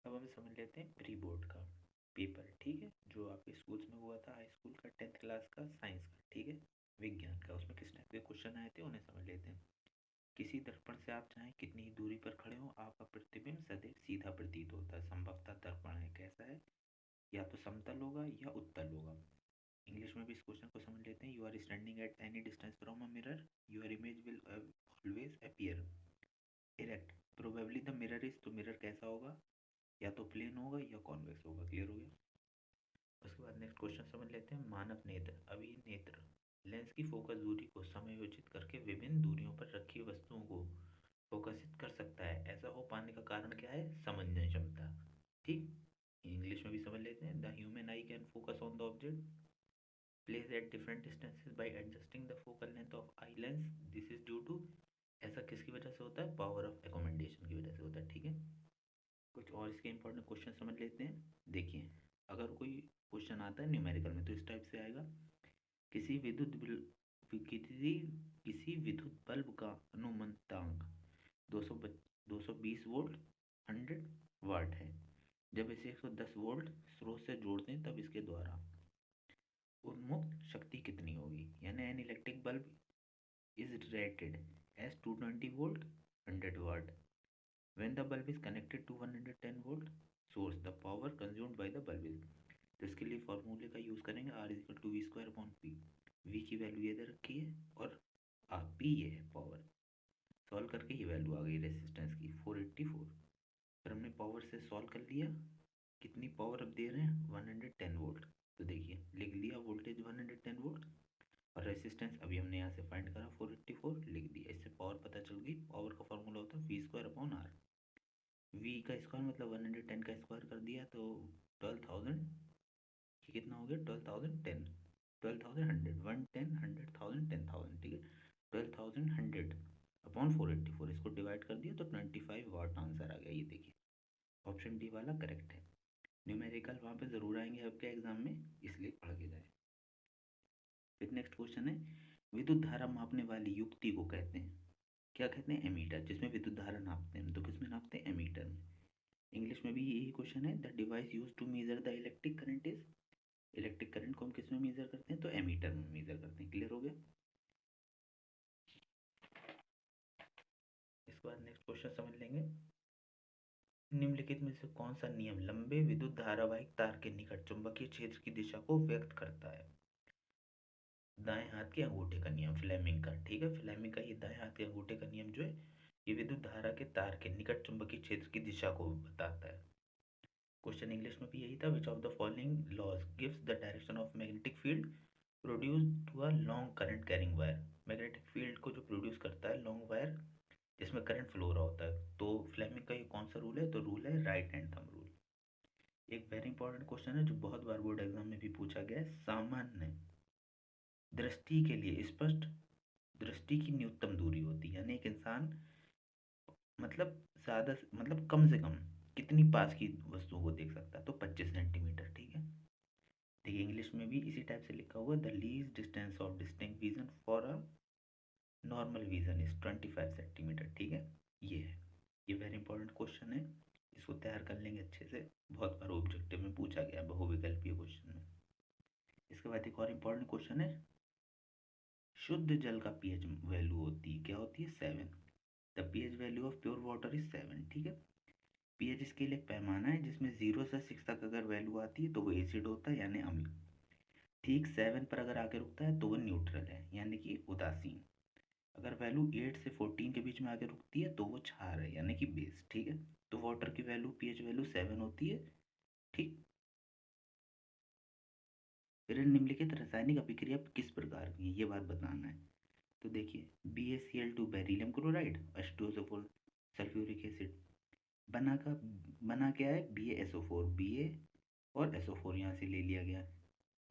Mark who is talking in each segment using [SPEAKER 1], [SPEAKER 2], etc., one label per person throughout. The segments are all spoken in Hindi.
[SPEAKER 1] अब हम समझ लेते हैं प्री बोर्ड का पेपर, ठीक है, जो आपके स्कूल्स में हुआ था, हाई स्कूल का 10th क्लास का साइंस का, ठीक है, विज्ञान का। उसमें किस टाइप के क्वेश्चन आए थे उन्हें समझ लेते हैं। किसी दर्पण से आप चाहें कितनी ही दूरी पर खड़े हो, आपका प्रतिबिंब सदैव सीधा प्रतीत होता है। संभवतः दर्पण है कैसा है, या तो समतल होगा या उत्तल होगा। इंग्लिश में भी इस क्वेश्चन को समझ लेते हैं। You are standing at any distance from a mirror, your image will always appear erect, probably the mirror is, तो मिरर कैसा होगा, या तो प्लेन होगा या कॉन्वेक्स होगा। क्लियर हो गया। उसके बाद नेक्स्ट क्वेश्चन समझ लेते हैं। मानव नेत्र अभिनेत्र लेंस की फोकस दूरी को समायोजित करके विभिन्न दूरियों पर रखी वस्तुओं को फोकसित कर सकता है। ऐसा हो पाने का कारण क्या है, समझने क्षमता। ठीक, इंग्लिश में भी समझ लेते हैं। The human eye can focus on the object place at different distances by adjusting the focal length of eye lens, this is due to, ऐसा किसकी वजह से होता है, पावर ऑफ एकोमेंडेशन की वजह से होता है। ठीक है, कुछ और इसके इंपॉर्टेंट क्वेश्चन समझ लेते हैं। देखिए, अगर कोई क्वेश्चन आता है न्यूमेरिकल में तो इस टाइप से आएगा। किसी विद्युत किसी किसी विद्युत बल्ब का अनुमंतांक 200 220 वोल्ट 100 वाट है। जब इसे 110 वोल्ट स्रोत से जोड़ते हैं तब इसके द्वारा उन्मुक्त शक्ति कितनी होगी। यानी an electric bulb is rated as 220 volt 100 watt. When the bulb is connected to 110 volt source, the power consumed by the bulb is, तो इसके लिए फॉर्मूले का यूज़ करेंगे। R is equal to V square upon P. V की वैल्यू ये दे रखी है और पी ये है पावर। सॉल्व करके ये वैल्यू आ गई रेसिस्टेंस की 484। फिर हमने पावर से सॉल्व कर लिया। कितनी पावर अब दे रहे हैं, 110 वोल्ट। तो देखिए लिख लिया वोल्टेज 110 वोल्ट और रेसिस्टेंस अभी हमने यहाँ से फाइंड करा 484 लिख दिया। इससे पावर पता चल गई। पावर का फॉर्मूला होता है V square upon R. V का स्क्वायर मतलब 110 का स्क्वायर कर दिया तो 12,000, ये कितना हो गया, 12,010, 12,100, 110 100,000 10,000, ठीक है। 12,100 अपॉन 484, इसको डिवाइड कर दिया तो 25 वाट आंसर आ गया। ये देखिए ऑप्शन डी वाला करेक्ट है। न्यूमेरिकल वहाँ पे ज़रूर आएंगे आपके एग्जाम में, इसलिए पढ़ के जाए। फिर नेक्स्ट क्वेश्चन है, विद्युत धारा मापने वाली युक्ति को कहते हैं, क्या कहते हैं, एमीटर। जिसमें विद्युत धारा नापते हैं तो किसमें नापते हैं, एमीटर में। इंग्लिश में भी यही क्वेश्चन है। The device use to measure the electric current is, electric current को हम किस में मेजर करते हैं, तो एमीटर में मेजर करते हैं। क्लियर हो गया। इसके बाद नेक्स्ट क्वेश्चन समझ लेंगे। निम्नलिखित में से कौन सा नियम लंबे विद्युत धारावाहिक तार के निकट चुंबकीय क्षेत्र की दिशा को व्यक्त करता है। दाएं हाथ के अंगूठे का नियम, फ्लेमिंग का, ठीक है। फ्लेमिंग का ये दाएं हाथ के अंगूठे का नियम जो है, ये विद्युत धारा के तार के निकट चुंबकीय क्षेत्र की दिशा को बताता है। क्वेश्चन इंग्लिश में भी यही था। Which of the following laws gives the direction of magnetic field produce to a long current carrying wire. Magnetic field को जो प्रोड्यूस करता है लॉन्ग वायर जिसमें करंट फ्लो हो रहा होता है, तो फ्लेमिंग का ये कौन सा रूल है, तो रूल है राइट हैंड थंब रूल। एक वेरी इंपॉर्टेंट क्वेश्चन है जो बहुत बार बोर्ड एग्जाम में भी पूछा गया है। सामान्य दृष्टि के लिए स्पष्ट दृष्टि की न्यूनतम दूरी होती है, यानी एक इंसान मतलब ज़्यादा मतलब कम से कम कितनी पास की वस्तुओं को देख सकता है, तो 25 सेंटीमीटर, ठीक है। देखिए इंग्लिश में भी इसी टाइप से लिखा हुआ है। The least distance of distinct vision for a normal vision is 25 centimetre, ठीक है। ये है, ये वेरी इंपॉर्टेंट क्वेश्चन है, इसको तैयार कर लेंगे अच्छे से। बहुत बार ऑब्जेक्टिव में पूछा गया बहुविकल्पीय क्वेश्चन में। इसके बाद एक और इम्पोर्टेंट क्वेश्चन है, शुद्ध जल का पीएच वैल्यू होती है, क्या होती है, 7। The pH value of pure water is 7, ठीक है। पीएच स्केल एक पैमाना है जिसमें 0 से 6 तक अगर वैल्यू आती है तो वो एसिड होता है यानी अम्ल। ठीक 7 पर अगर आगे रुकता है तो वो न्यूट्रल है यानी कि उदासीन। अगर वैल्यू 8 से 14 के बीच में आगे रुकती है तो वो क्षार है यानी कि बेस, ठीक है। तो वाटर की वैल्यू पीएच वैल्यू 7 होती है, ठीक। फिर निम्नलिखित रासायनिक अभिक्रिया किस प्रकार की है ये बात बताना है। तो देखिए BaCl2 beryllium chloride H2SO4 sulphuric acid बना क्या है, BaSO4, Ba और SO4 यहाँ से ले लिया गया,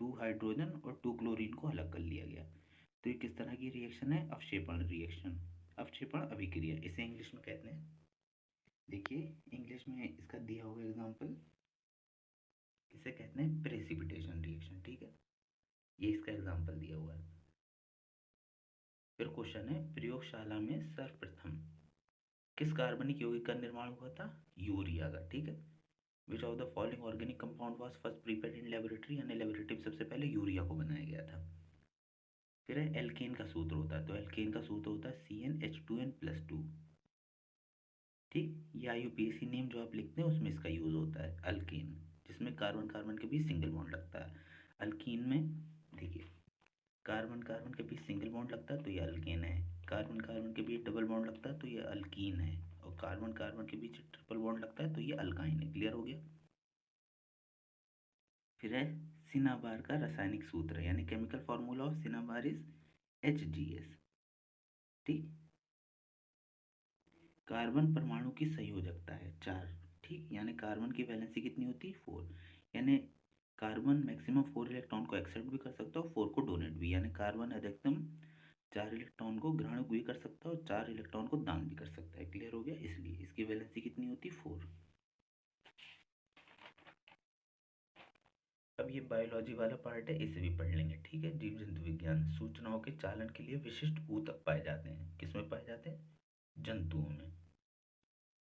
[SPEAKER 1] 2 हाइड्रोजन और 2 क्लोरीन को अलग कर लिया गया। तो ये किस तरह की रिएक्शन है, अवक्षेपण रिएक्शन, अवक्षेपण अभिक्रिया, इसे इंग्लिश में कहते हैं। देखिए इंग्लिश में इसका दिया हुआ एग्जांपल, इसे कहते हैं प्रेसिपिटेशन रिएक्शन, ठीक है। ये इसका एग्जांपल दिया हुआ है। फिर क्वेश्चन है, प्रयोगशाला में सर्वप्रथम किस कार्बनिक यौगिक का निर्माण हुआ था, यूरिया का, ठीक है। विच of the following organic compound was first prepared in laboratory, यानी लेबोरेटरी में सबसे पहले यूरिया को बनाया गया था। फिर है एल्केन का सूत्र होता है, तो एल्केन का सूत्र होता है CnH2n+2। ठीक, ये IUPAC नेम जो आप लिखते हैं उसमें इसका यूज होता है अल्केन, जिसमें कार्बन कार्बन के बीच सिंगल बॉन्ड लगता है। अल्कीन में देखिए कार्बन कार्बन के बीच सिंगल बॉन्ड लगता है तो ये अल्केन है, कार्बन कार्बन के बीच डबल बॉन्ड लगता है तो ये अल्कीन है, और कार्बन कार्बन के बीच ट्रिपल बॉन्ड लगता है तो ये अल्काइन है। क्लियर हो गया। फिर है सिनाबार का रासायनिक सूत्र, यानी chemical formula of cinnabar is HGS। ठीक, कार्बन परमाणु की संयोजकता है 4। ठीक, यानी कार्बन की वैलेंसी कितनी होती है 4, यानी कार्बन मैक्सिमम 4 इलेक्ट्रॉन को एक्सेप्ट भी कर सकता है और 4 को डोनेट भी, यानी कार्बन अधिकतम 4 इलेक्ट्रॉन को ग्रहण भी कर सकता है और 4 इलेक्ट्रॉन को दान भी कर सकता है। क्लियर हो गया, इसलिए इसकी वैलेंसी कितनी होती है 4। अब ये बायोलॉजी वाला पार्ट है, इसे भी पढ़ लेंगे। ठीक है, जीव जंतु विज्ञान, सूचनाओं के चालन के लिए विशिष्ट ऊतक पाए जाते हैं। किसमें पाए जाते हैं? जंतुओं में।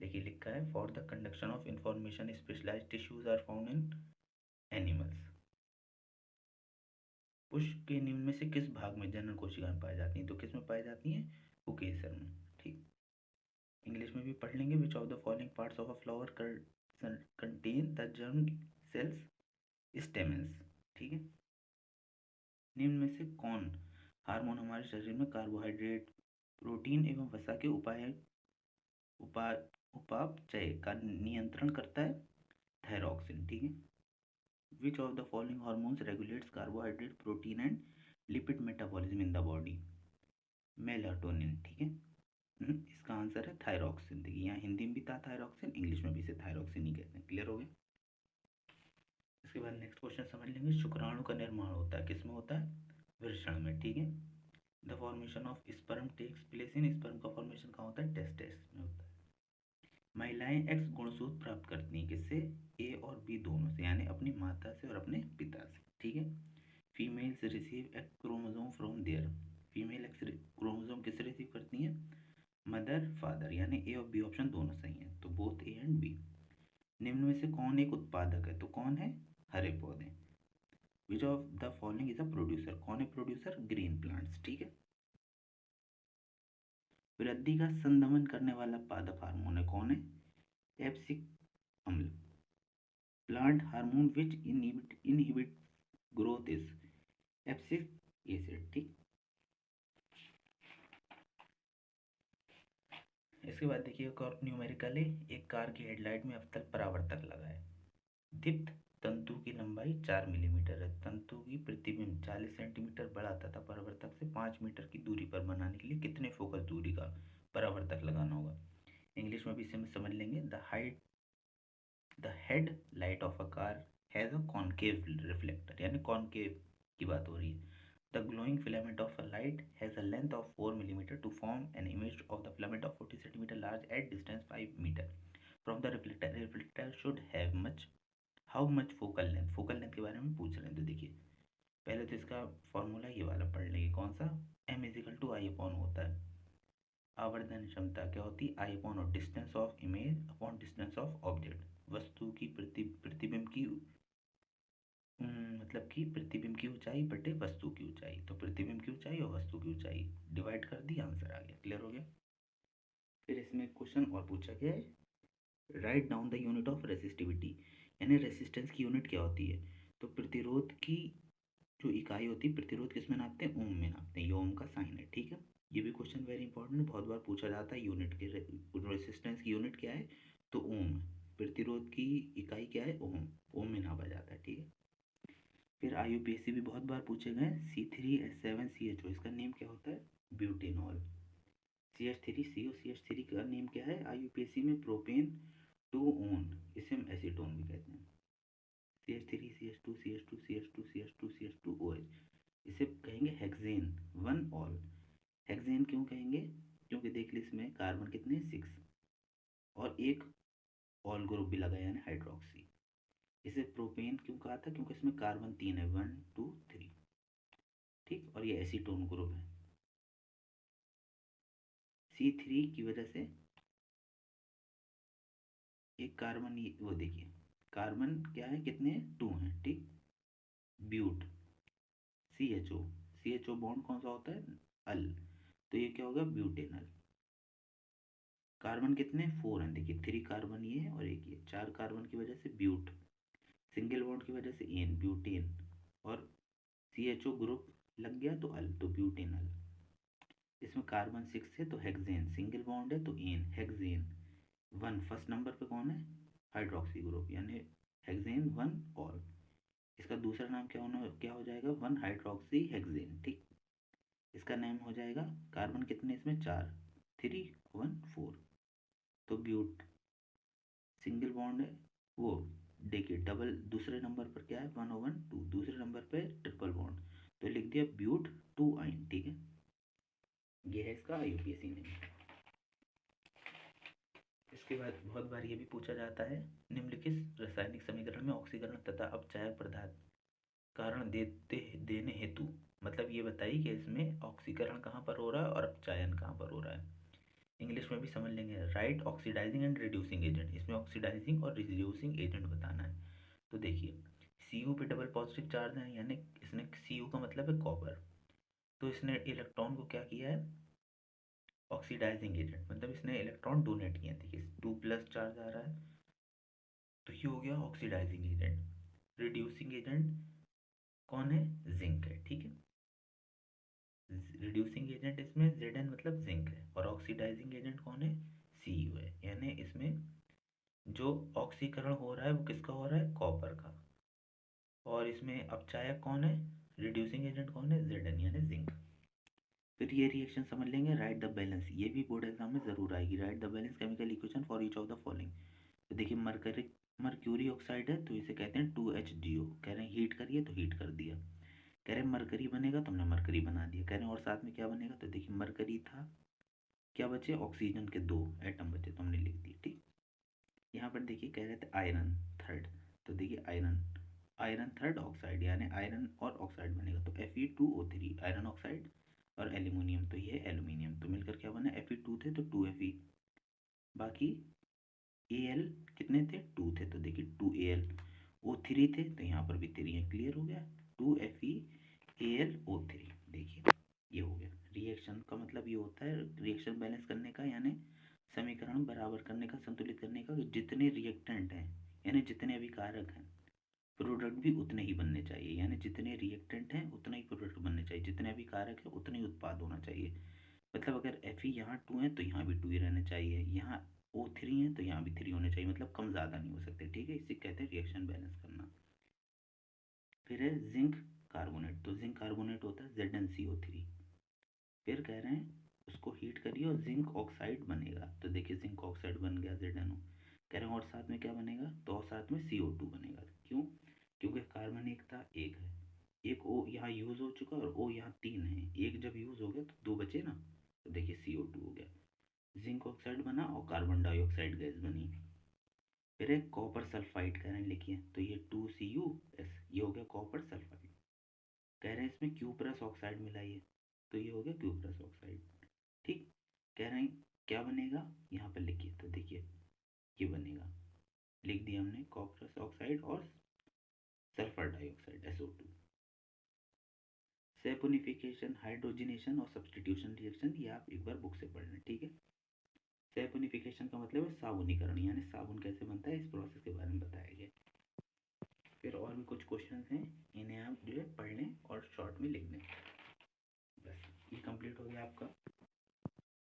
[SPEAKER 1] देखिए लिखा है for the conduction of information specialised tissues are found in animals. पुष्प के निम्न में से किस भाग में जनन कोशिकाएं पाई जाती हैं? तो किस में पाई जाती हैं? उकेसर में। ठीक, इंग्लिश में भी पढ़ लेंगे। विच of the following parts of a flower contain the germ cells stamens. ठीक है, निम्न में से कौन हार्मोन हमारे शरीर में कार्बोहाइड्रेट, प्रोटीन एवं वसा के उपापचय का नियंत्रण करता है? थायरॉक्सिन। ठीक है, विच of the following hormones regulates carbohydrate, protein and lipid metabolism in the body? Melatonin. ठीक है, इसका आंसर है थायरॉक्सिन। देखिए यहाँ हिंदी में भी था थायरॉक्सिन, इंग्लिश में भी इसे थायरॉक्सिन ही कहते हैं। क्लियर हो गया। इसके बाद नेक्स्ट क्वेश्चन समझ लेंगे। शुक्राणु का निर्माण होता है किसमें होता है? वृषण में। ठीक है, the formation of sperm takes place in, sperm का फॉर्मेशन कहाँ होता है? टेस्टिस में होता है। महिलाएं एक्स गुणसूत्र प्राप्त करती हैं किससे? ए और बी दोनों से, यानी अपनी माता से और अपने पिता से। ठीक है, females receive X chromosome from there, female X chromosome किससे रिसीव करती हैं? मदर फादर, यानी ए और बी ऑप्शन दोनों सही हैं, तो बोथ ए एंड बी। निम्न में से कौन एक उत्पादक है? तो कौन है? हरे पौधे। विच of the following is a producer? कौन है प्रोड्यूसर? Green plants. ठीक है, वृद्धि का संदमन करने वाला पादप हार्मोन है, कौन है? एब्सिक अम्ल। Plant hormone which inhibit growth is abscisic acid. ठीक, इसके बाद देखिए एक और न्यूमेरिकल है। एक कार की हेडलाइट में अवतल परावर्तक लगा है। दीप्त तंतु की लंबाई 4 मिलीमीटर है। तंतु की प्रतिबिंब 40 सेंटीमीटर बड़ा तथा परावर्तक से 5 मीटर की दूरी पर बनाने के लिए कितने फोकस दूरी का परावर्तक लगाना होगा? इंग्लिश में भी इसे समझ लेंगे। The head light of a car has a concave reflector, यानी कॉनकेव की बात हो रही है। The glowing filament of a light has a length of 4 millimetre to form an image of the filament of 40 centimetre large at distance 5 metre from the reflector. Reflector should have much how much focal length? Focal length के बारे में पूछ रहे हैं, तो देखिए पहले तो इसका फॉर्मूला ये वाला पढ़ लेंगे। कौन सा? m is equal to I upon होता है आवर्धन क्षमता, क्या होती है? आई अपॉन और distance of image upon distance of object. वस्तु की प्रतिबिंब की मतलब कि प्रतिबिंब की ऊंचाई बटे वस्तु की ऊंचाई, तो प्रतिबिंब की ऊंचाई और वस्तु की ऊंचाई डिवाइड कर दी, आंसर आ गया। क्लियर हो गया। फिर इसमें क्वेश्चन और पूछा गया है, write down the unit of resistivity, यानी रेसिस्टेंस की यूनिट क्या होती है? तो प्रतिरोध की जो इकाई होती है, प्रतिरोध किस में नापते हैं? ओम में नापते हैं, ये ओम का साइन है। ठीक है, ये भी क्वेश्चन वेरी इंपॉर्टेंट है, बहुत बार पूछा जाता है। यूनिट के रेसिस्टेंस की यूनिट क्या है? तो ओम। प्रतिरोध की इकाई क्या है? ओम। ओम में नापा जाता है। ठीक है, फिर IUPAC भी बहुत बार पूछे गए। C3H7CHO, इसका नेम क्या होता है? ब्यूटेनॉल। CH3CO, CH3 का नेम क्या है IUPAC में? प्रोपेन 2 ओन, इसे हम एसीटोन भी कहते हैं। CH3 CH2 CH2 CH2 CH2 CH2OH, इसे कहेंगे हेक्सेन 1 ऑल। हेक्सेन क्यों कहेंगे? क्योंकि देख ली इसमें कार्बन कितने? 6 और एक ऑल ग्रुप भी लगा, यानी हाइड्रोक्सी। इसे प्रोपेन क्यों कहा था? क्योंकि इसमें कार्बन 3 है, 1 2 3। ठीक, और ये एसीटोन ग्रुप है। C3 की वजह से एक कार्बन, वो देखिए कार्बन क्या है, कितने, 2 हैं, ठीक। ब्यूट, CHO, CHO बॉन्ड कौन सा होता है, अल, तो ये क्या होगा, ब्यूटेनल। कार्बन कितने, 4 हैं, देखिए 3 कार्बन ये है और एक ये, 4 कार्बन की वजह से ब्यूट, सिंगल बॉन्ड की वजह से एन, ब्यूटेन, और CHO ग्रुप लग गया तो अल, तो ब्यूटेनल। इसमें कार्बन 6 है तो हेक्सेन, सिंगल बॉन्ड है तो एन, हेक्सेन। 1 फर्स्ट नंबर पे कौन है, हाइड्रोक्सी ग्रुप, यानी हेक्सेन 1 ऑल। इसका दूसरा नाम क्या हो जाएगा, 1 हाइड्रोक्सी हेक्सेन, ठीक। इसका नाम हो जाएगा, कार्बन कितने इसमें, 4, 3 1 4, तो ब्यूट, सिंगल बॉन्ड है वो, देखिए डबल, दूसरे नंबर पर क्या है, 1 2, दूसरे नंबर पे ट्रिपल बॉन्ड, तो लिख दिया ब्यूट 2 आइन, ठीक है। ये है इसका IUPAC नेम। इसके बाद बहुत बार ये भी पूछा जाता है, निम्नलिखित रासायनिक समीकरण में ऑक्सीकरण तथा अपचायक पदार्थ कारण देने हेतु, मतलब ये बताइए कि इसमें ऑक्सीकरण कहाँ पर हो रहा है और अपचायन कहाँ पर हो रहा है। इंग्लिश में भी समझ लेंगे, right oxidising and reducing agent, इसमें ऑक्सीडाइजिंग और रिड्यूसिंग एजेंट बताना है। तो देखिए Cu पे डबल पॉजिटिव चार्ज है, यानी इसने, Cu का मतलब है कॉपर, तो इसने इलेक्ट्रॉन को क्या किया है, ऑक्सीडाइजिंग एजेंट, मतलब इसने इलेक्ट्रॉन डोनेट किया, देखिए 2+ चार्ज आ रहा है, तो ये हो गया ऑक्सीडाइजिंग एजेंट। रिड्यूसिंग एजेंट कौन है, जिंक है, ठीक है। रिड्यूसिंग एजेंट इसमें Zn मतलब जिंक है, और ऑक्सीडाइजिंग एजेंट कौन है, Cu है, यानी इसमें जो ऑक्सीकरण हो रहा है वो किसका हो रहा है, कॉपर का। और इसमें अपचायक कौन है, रिड्यूसिंग एजेंट कौन है, Zn यानी जिंक। फिर ये रिएक्शन समझ लेंगे, राइट द बैलेंस, ये भी बोर्ड एग्जाम में जरूर आएगी, right the balance chemical equation for each of the following. तो देखिए मर्क्यूरी ऑक्साइड है तो इसे कहते हैं 2HgO, कह रहे हैं हीट करिए तो हीट कर दिया, कह रहे हैं मरकरी बनेगा तो हमने मरकरी बना दिया, कह रहे हैं और साथ में क्या बनेगा, तो देखिए मरकरी था, क्या बचे, ऑक्सीजन के 2 एटम बचे तो हमने लिख दिए, ठीक। यहाँ पर देखिए कह रहे थे आयरन थर्ड, तो देखिए आयरन, आयरन थर्ड ऑक्साइड, यानी आयरन और ऑक्साइड बनेगा तो Fe2O3, आयरन ऑक्साइड, और एल्यूमिनियम, तो ये एल्यूमिनियम, तो मिलकर क्या बना, Fe2 थे तो 2Fe, बाकी Al कितने थे, 2 थे, तो देखिए 2Al, O3 थे तो यहाँ पर भी 3 है, क्लियर हो गया, 2FeAlO3, देखिए ये हो गया। रिएक्शन का मतलब ये होता है रिएक्शन बैलेंस करने का, यानी समीकरण बराबर करने का, संतुलित करने का, जितने रिएक्टेंट हैं यानी जितने अभिकारक हैं, प्रोडक्ट भी उतने ही बनने चाहिए, यानी जितने रिएक्टेंट हैं उतना ही प्रोडक्ट बनने चाहिए, जितने अभिकारक हैं उतने ही उत्पाद होना चाहिए। मतलब अगर Fe यहाँ 2 है तो यहाँ भी 2 ही रहने चाहिए, यहाँ O3 है तो यहाँ भी 3 होने चाहिए, मतलब कम ज़्यादा नहीं हो सकते, ठीक है। इसे कहते हैं रिएक्शन बैलेंस करना। फिर है जिंक कार्बोनेट, तो जिंक कार्बोनेट होता है ZnCO3। फिर कह रहे हैं उसको हीट करिए और जिंक ऑक्साइड बनेगा, तो देखिए जिंक ऑक्साइड बन गया ZnO। कह रहे हैं और साथ में क्या बनेगा, तो और साथ में CO2 बनेगा, क्यों, क्योंकि कार्बन एक था, एक है, एक O यहाँ यूज़ हो चुका और O यहाँ 3 है, एक जब यूज़ हो गया तो 2 बचे ना, तो देखिए CO2 हो गया, जिंक ऑक्साइड बना और कार्बन डाइऑक्साइड गैस बनी। फिर एक कॉपर सल्फाइड कह रहे हैं लिखिए, तो ये 2CuS, ये हो गया कॉपर सल्फाइड। कह रहे हैं इसमें Q+ ऑक्साइड मिलाइए, तो ये हो गया Q+ ऑक्साइड, ठीक। कह रहे हैं क्या बनेगा, यहाँ पर लिखिए, तो देखिए ये बनेगा, लिख दिया हमने कॉपर ऑक्साइड और sulphur dioxide SO2। Saponification, hydrogenation और सब्सटीट्यूशन रिएक्शन, ये आप एक बार बुक से पढ़ लें, ठीक है। सैपोनिफिकेशन का मतलब है साबुनीकरण, यानी साबुन कैसे बनता है, इस प्रोसेस के बारे में बताया गया। फिर और भी कुछ क्वेश्चन हैं, इन्हें आप जो है पढ़ लें और शॉर्ट में लिख लें। बस ये कंप्लीट हो गया आपका